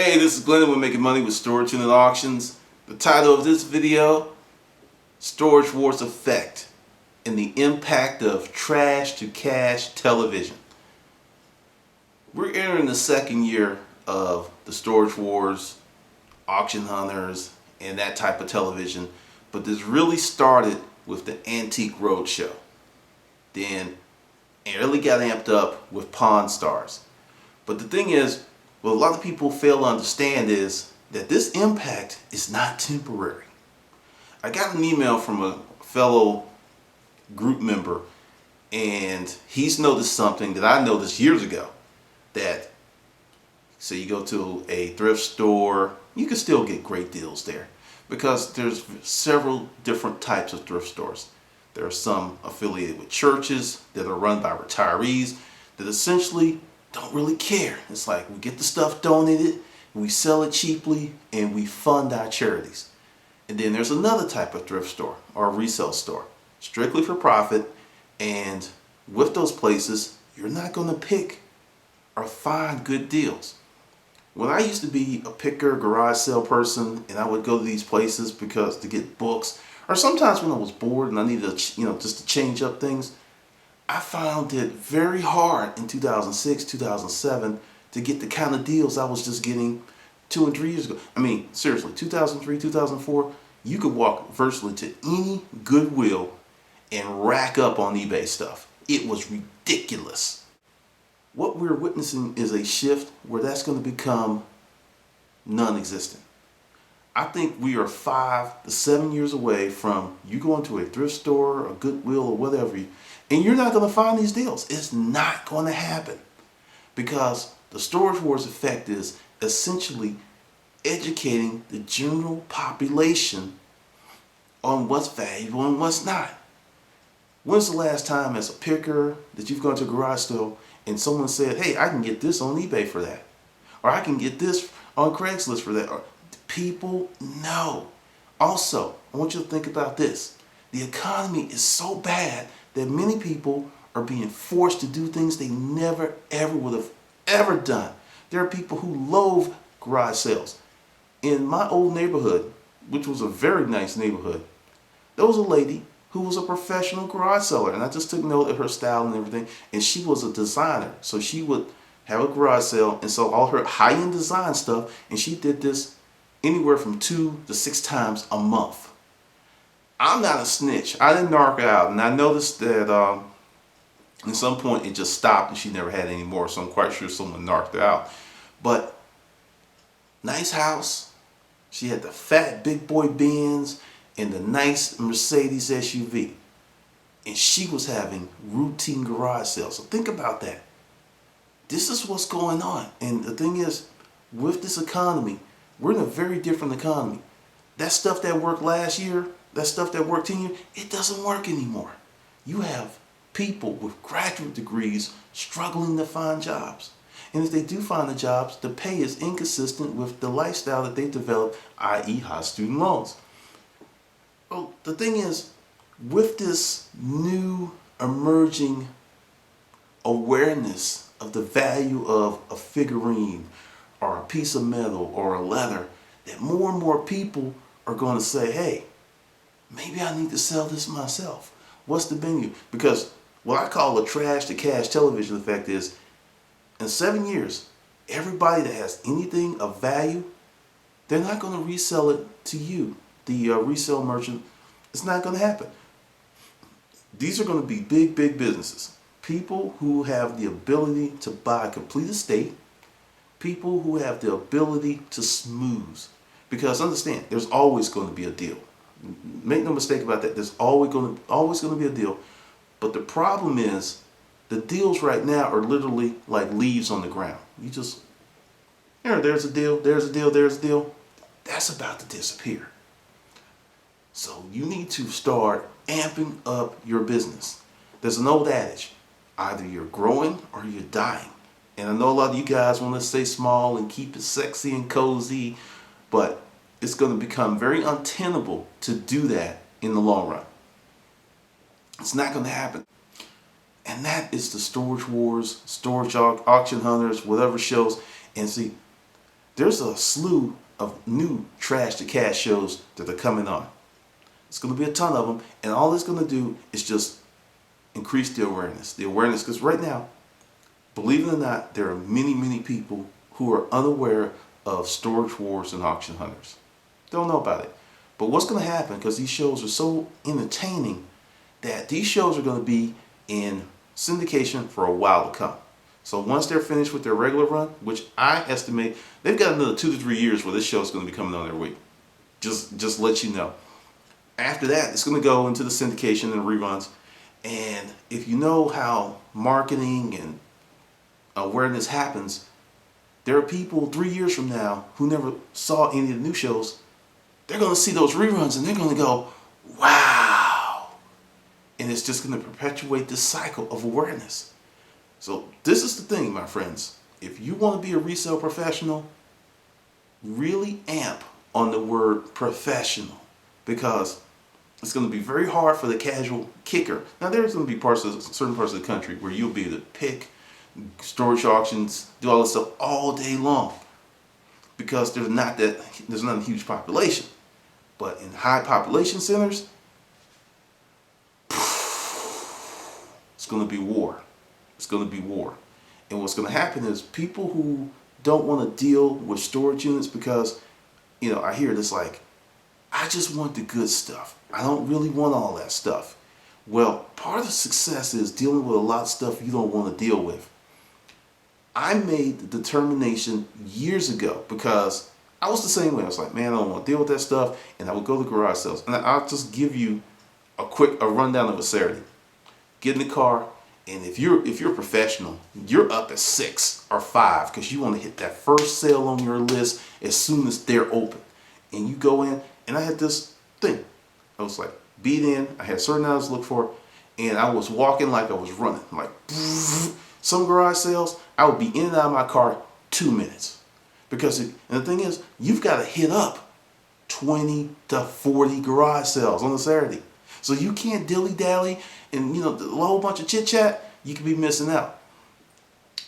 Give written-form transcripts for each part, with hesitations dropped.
Hey, this is Glenn with Making Money with Storage Unit Auctions. The title of this video, Storage Wars Effect and the Impact of Trash to Cash Television. We're entering the second year of the Storage Wars, Auction Hunters, and that type of television, but this really started with the Antique Roadshow. Then it really got amped up with Pawn Stars. But the thing is, what a lot of people fail to understand is that this impact is not temporary. I got an email from a fellow group member, and he's noticed something that I noticed years ago. That, so you go to a thrift store, you can still get great deals there because there's several different types of thrift stores. There are some affiliated with churches that are run by retirees that essentially don't really care. It's like we get the stuff donated, we sell it cheaply, and we fund our charities. And then there's another type of thrift store or resale store, strictly for profit. And with those places, you're not going to pick or find good deals. When I used to be a picker, garage sale person, and I would go to these places because to get books, or sometimes when I was bored and I needed to, just to change up things, I found it very hard in 2006, 2007 to get the kind of deals I was just getting 2 and 3 years ago. I mean, seriously, 2003, 2004, you could walk virtually to any Goodwill and rack up on eBay stuff. It was ridiculous. What we're witnessing is a shift where that's going to become non-existent. I think we are 5 to 7 years away from you going to a thrift store, a Goodwill, or whatever, and you're not going to find these deals. It's not going to happen because the Storage Wars effect is essentially educating the general population on what's valuable and what's not. When's the last time as a picker that you've gone to a garage sale and someone said, hey, I can get this on eBay for that, or I can get this on Craigslist for that? Or, people know. Also, I want you to think about this. The economy is so bad that many people are being forced to do things they never ever would have ever done. There are people who loathe garage sales. In my old neighborhood, which was a very nice neighborhood, there was a lady who was a professional garage seller, and I just took note of her style and everything, and she was a designer. So she would have a garage sale and sell all her high-end design stuff, and she did this anywhere from 2 to 6 times a month. I'm not a snitch. I didn't narc her out, and I noticed that at some point it just stopped and she never had any more, so I'm quite sure someone narked her out. But nice house. She had the fat big boy Benz and the nice Mercedes SUV. And she was having routine garage sales. So think about that. This is what's going on. And the thing is, with this economy, we're in a very different economy. That stuff that worked last year, that stuff that worked 10 years, it doesn't work anymore. You have people with graduate degrees struggling to find jobs. And if they do find the jobs, the pay is inconsistent with the lifestyle that they developed, i.e. high student loans. Well, the thing is, with this new emerging awareness of the value of a figurine or a piece of metal or a leather, that more and more people are going to say, hey, maybe I need to sell this myself. What's the venue? Because what I call a trash to cash television effect is, in 7 years, everybody that has anything of value, they're not going to resell it to you, the resale merchant. It's not going to happen. These are going to be big, big businesses. People who have the ability to buy a complete estate. People who have the ability to smooth. Because understand, there's always going to be a deal. Make no mistake about that. There's always going to be a deal. But the problem is, the deals right now are literally like leaves on the ground. You just, there's a deal, there's a deal, there's a deal. That's about to disappear. So you need to start amping up your business. There's an old adage, either you're growing or you're dying. And I know a lot of you guys want to stay small and keep it sexy and cozy, but it's going to become very untenable to do that in the long run. It's not going to happen. And that is the Storage Wars, Storage Auction Hunters, whatever shows. And see, there's a slew of new trash to cash shows that are coming on. It's going to be a ton of them, and all it's going to do is just increase the awareness. The awareness, because right now, believe it or not, there are many, many people who are unaware of storage wars and auction hunters. Don't know about it. But what's going to happen, because these shows are so entertaining, that these shows are going to be in syndication for a while to come. So once they're finished with their regular run, which I estimate they've got another 2 to 3 years where this show is going to be coming on every week. Just let you know. After that, it's going to go into the syndication and reruns. And if you know how marketing and awareness happens, there are people 3 years from now who never saw any of the new shows. They're going to see those reruns and they're going to go, wow. And it's just going to perpetuate this cycle of awareness. So this is the thing, my friends. If you want to be a resale professional, really amp on the word professional, because it's going to be very hard for the casual kicker. Now there's going to be certain parts of the country where you'll be able to pick storage auctions, do all this stuff all day long, because there's not a huge population. But in high population centers, it's going to be war. It's going to be war. And what's going to happen is people who don't want to deal with storage units, because, I hear this like, I just want the good stuff. I don't really want all that stuff. Well, part of the success is dealing with a lot of stuff you don't want to deal with. I made the determination years ago, because I was the same way. I was like, man, I don't want to deal with that stuff. And I would go to garage sales. And I'll just give you a rundown of a Saturday. Get in the car. And if you're a professional, you're up at 6 or 5 because you want to hit that first sale on your list as soon as they're open. And you go in, and I had this thing. I was like, beat in. I had certain hours to look for, and I was walking like I was running. Like, some garage sales, I would be in and out of my car 2 minutes. And the thing is, you've got to hit up 20 to 40 garage sales on a Saturday. So you can't dilly-dally and, a whole bunch of chit-chat. You could be missing out.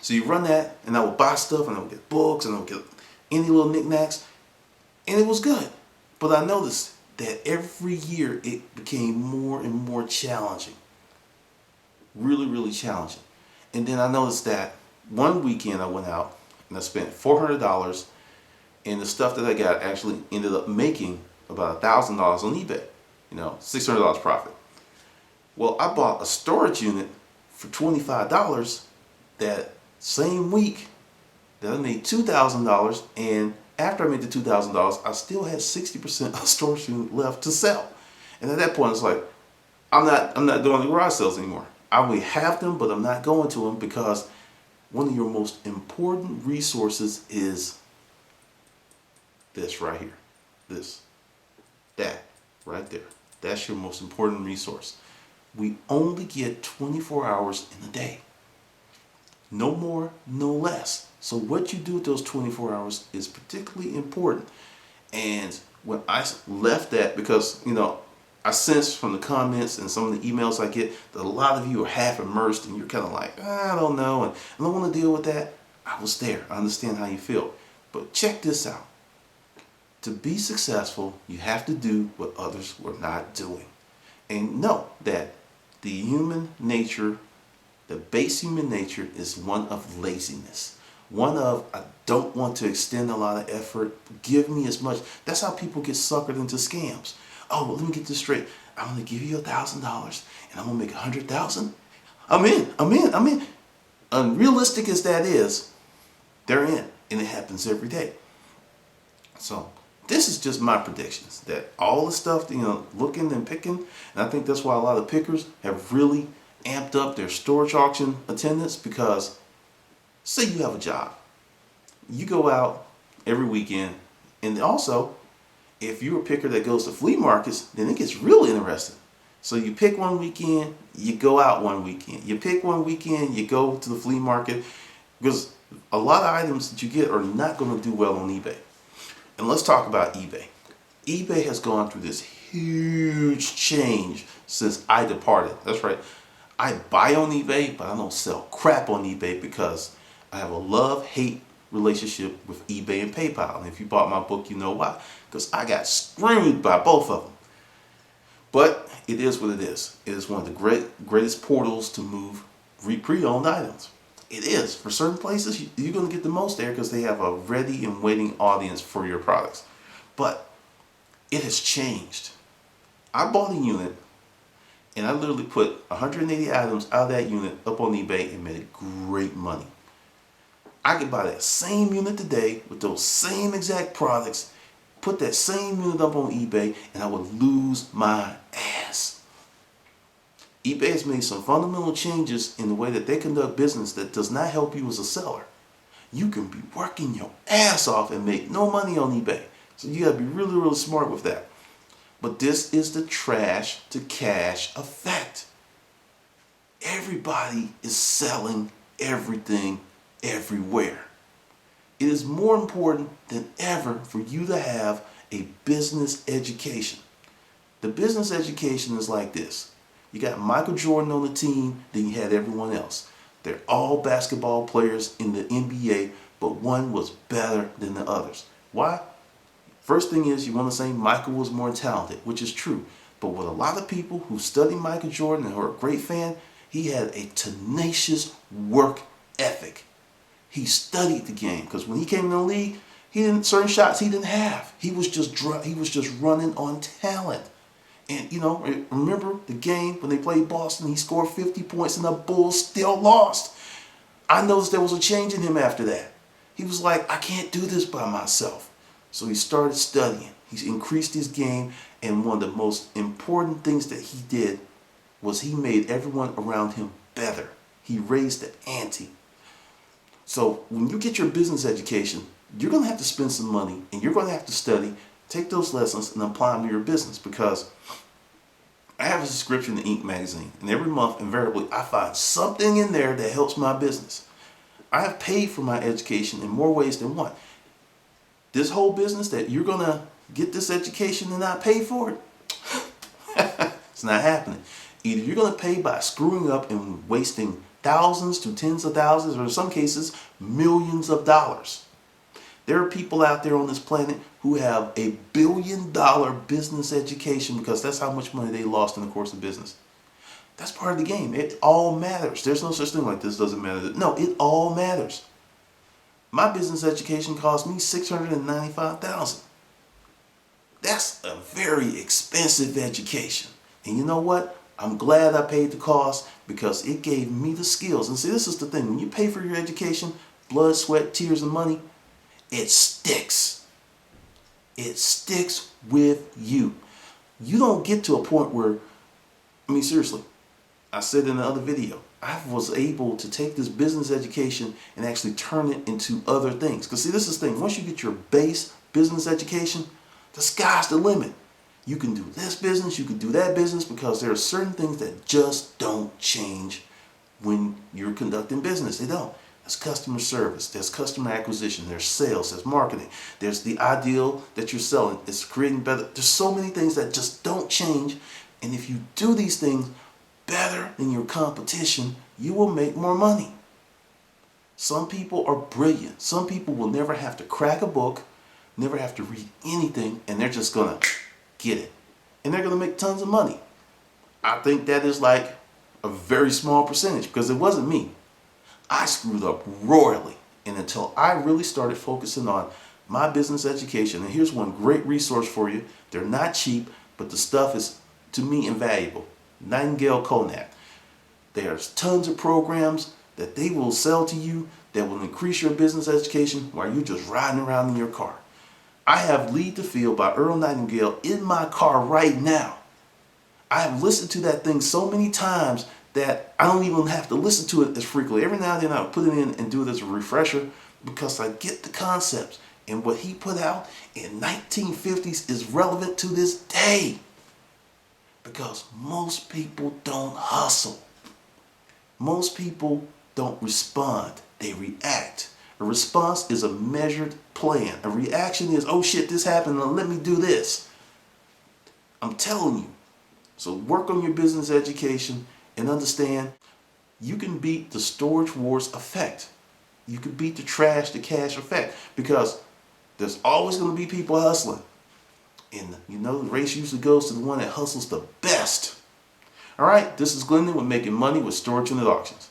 So you run that, and I would buy stuff, and I would get books, and I would get any little knickknacks, and it was good. But I noticed that every year it became more and more challenging. Really, really challenging. And then I noticed that one weekend I went out, and I spent $400, and the stuff that I got actually ended up making about $1,000 on eBay. $600 profit. Well, I bought a storage unit for $25 that same week that I made $2,000, and after I made the $2,000, I still had 60% of storage unit left to sell. And at that point, it's like, I'm not doing the garage sales anymore. I may have them, but I'm not going to them, because one of your most important resources is this right here. That right there. That's your most important resource. We only get 24 hours in a day. No more, no less. So what you do with those 24 hours is particularly important. And when I left that, because, I sense from the comments and some of the emails I get that a lot of you are half immersed and you're kind of like, I don't know, and I don't want to deal with that. I was there. I understand how you feel. But check this out. To be successful, you have to do what others were not doing. And know that the human nature, the base human nature, is one of laziness. One of, I don't want to extend a lot of effort. Give me as much. That's how people get suckered into scams. Oh, well, let me get this straight. I'm going to give you $1,000 and I'm going to make 100,000. I'm in. Unrealistic as that is, they're in. And it happens every day. So this is just my predictions, that all the stuff, looking and picking, and I think that's why a lot of pickers have really amped up their storage auction attendance, because say you have a job, you go out every weekend, and also if you're a picker that goes to flea markets, then it gets really interesting. So you pick one weekend, you go out one weekend. You pick one weekend, you go to the flea market, because a lot of items that you get are not going to do well on eBay. And let's talk about eBay. eBay has gone through this huge change since I departed. That's right. I buy on eBay, but I don't sell crap on eBay, because I have a love-hate relationship with eBay and PayPal. And if you bought my book, you know why. Because I got screwed by both of them. But it is what it is. It is one of the greatest portals to move pre-owned items. It is. For certain places, you're going to get the most there because they have a ready and waiting audience for your products. But it has changed. I bought a unit and I literally put 180 items out of that unit up on eBay and made great money. I could buy that same unit today with those same exact products, put that same unit up on eBay, and I would lose my ass. eBay has made some fundamental changes in the way that they conduct business that does not help you as a seller. You can be working your ass off and make no money on eBay. So you gotta be really, really smart with that. But this is the trash to cash effect. Everybody is selling everything everywhere. It is more important than ever for you to have a business education. The business education is like this. You got Michael Jordan on the team, then you had everyone else. They're all basketball players in the NBA, but one was better than the others. Why? First thing is, you want to say Michael was more talented, which is true. But with a lot of people who study Michael Jordan and are a great fan, he had a tenacious work ethic. He studied the game because when he came in the league, certain shots he didn't have. He was just running on talent. And remember the game when they played Boston? He scored 50 points and the Bulls still lost. I noticed there was a change in him after that. He was like, I can't do this by myself. So he started studying. He increased his game, and one of the most important things that he did was he made everyone around him better. He raised the ante. So when you get your business education, you're going to have to spend some money, and you're going to have to study, take those lessons, and apply them to your business, because I have a subscription to Inc. magazine, and every month, invariably, I find something in there that helps my business. I have paid for my education in more ways than one. This whole business that you're going to get this education and not pay for it, it's not happening. Either you're going to pay by screwing up and wasting thousands to tens of thousands, or in some cases, millions of dollars. There are people out there on this planet who have a $1 billion business education because that's how much money they lost in the course of business. That's part of the game. It all matters. There's no such thing like this doesn't matter. No, it all matters. My business education cost me $695,000. That's a very expensive education. And you know what? I'm glad I paid the cost because it gave me the skills. And see, this is the thing. When you pay for your education, blood, sweat, tears, and money, it sticks. It sticks with you. You don't get to a point where, seriously, I said in the other video, I was able to take this business education and actually turn it into other things. Because see, this is the thing. Once you get your base business education, the sky's the limit. You can do this business, you can do that business, because there are certain things that just don't change when you're conducting business. They don't. There's customer service, there's customer acquisition, there's sales, there's marketing, there's the ideal that you're selling. It's creating better. There's so many things that just don't change. And if you do these things better than your competition, you will make more money. Some people are brilliant. Some people will never have to crack a book, never have to read anything, and they're just gonna get it. And they're gonna make tons of money. I think that is like a very small percentage, because it wasn't me. I screwed up royally. And until I really started focusing on my business education, and here's one great resource for you. They're not cheap, but the stuff is, to me, invaluable. Nightingale Conant. There's tons of programs that they will sell to you that will increase your business education while you're just riding around in your car. I have Lead the Field by Earl Nightingale in my car right now. I have listened to that thing so many times that I don't even have to listen to it as frequently. Every now and then I'll put it in and do it as a refresher because I get the concepts. And what he put out in 1950s is relevant to this day. Because most people don't hustle. Most people don't respond. They react. A response is a measured plan. A reaction is, oh shit, this happened, now let me do this. I'm telling you. So work on your business education and understand you can beat the storage wars effect. you could beat the trash to cash effect, because there's always going to be people hustling. And you know, the race usually goes to the one that hustles the best. All right, this is Glendon with Making Money with Storage Unit Auctions.